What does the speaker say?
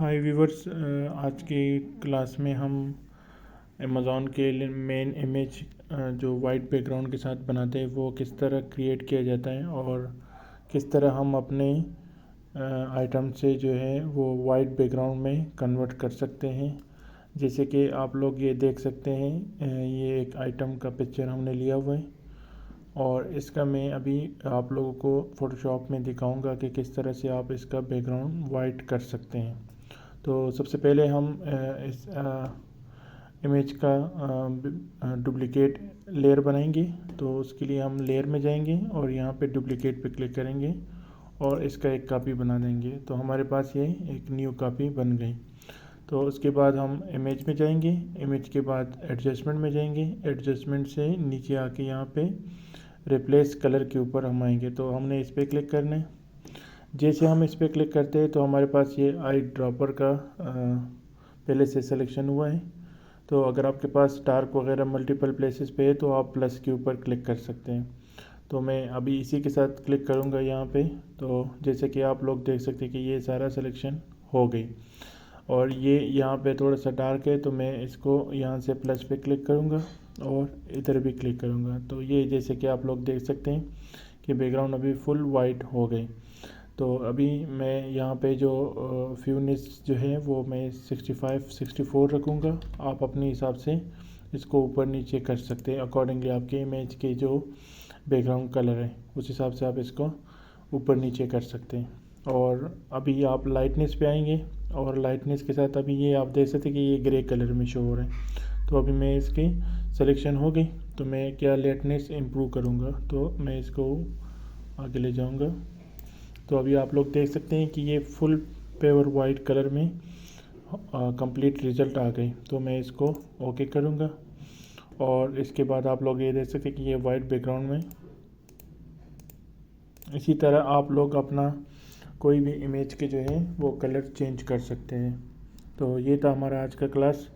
हाय viewers, आज की class में हम अमेज़ॉन के मेन इमेज जो वाइट बैकग्राउंड के साथ बनाते हैं वो किस तरह क्रिएट किया जाता है और किस तरह हम अपने आइटम से जो है वो वाइट बैकग्राउंड में कन्वर्ट कर सकते हैं। जैसे कि आप लोग ये देख सकते हैं, ये एक आइटम का पिक्चर हमने लिया हुआ है और इसका मैं अभी आप लोगों को फ़ोटोशॉप में दिखाऊंगा कि किस तरह से आप इसका बैकग्राउंड वाइट कर सकते हैं। तो सबसे पहले हम इस इमेज का डुप्लिकेट लेयर बनाएंगे। तो उसके लिए हम लेयर में जाएंगे और यहाँ पे डुप्लिकेट पे क्लिक करेंगे और इसका एक कॉपी बना देंगे। तो हमारे पास ये एक न्यू कॉपी बन गई। तो उसके बाद हम इमेज में जाएंगे, इमेज के बाद एडजस्टमेंट में जाएंगे, एडजस्टमेंट से नीचे आके यहाँ पे रिप्लेस कलर के ऊपर हम आएंगे। तो हमने इस पर क्लिक करना है। जैसे हम इस पर क्लिक करते हैं तो हमारे पास ये आई ड्रॉपर का पहले से सिलेक्शन हुआ है। तो अगर आपके पास डार्क वगैरह मल्टीपल प्लेसेस पे है तो आप प्लस के ऊपर क्लिक कर सकते हैं। तो मैं अभी इसी के साथ क्लिक करूँगा यहाँ पे। तो जैसे कि आप लोग देख सकते हैं कि ये सारा सिलेक्शन हो गई और ये यहाँ पे थोड़ा सा डार्क है तो मैं इसको यहाँ से प्लस पे क्लिक करूँगा और इधर भी क्लिक करूँगा। तो ये जैसे कि आप लोग देख सकते हैं कि बैकग्राउंड अभी फुल वाइट हो गई। तो अभी मैं यहाँ पे जो फ्यूनेस जो है वो मैं 65 64 रखूँगा। आप अपने हिसाब से इसको ऊपर नीचे कर सकते हैं अकॉर्डिंगली आपके इमेज के जो बैकग्राउंड कलर है उस हिसाब से आप इसको ऊपर नीचे कर सकते हैं। और अभी आप लाइटनेस पे आएंगे और लाइटनेस के साथ अभी ये आप देख सकते हैं कि ये ग्रे कलर में शो हो रहा है। तो अभी मैं इसकी सिलेक्शन हो गई तो मैं क्या लाइटनेस इम्प्रूव करूँगा, तो मैं इसको आगे ले जाऊँगा। तो अभी आप लोग देख सकते हैं कि ये फुल पेवर वाइट कलर में कंप्लीट रिज़ल्ट आ गई। तो मैं इसको ओके करूँगा और इसके बाद आप लोग ये देख सकते हैं कि ये वाइट बैकग्राउंड में इसी तरह आप लोग अपना कोई भी इमेज के जो है वो कलर चेंज कर सकते हैं। तो ये था हमारा आज का क्लास।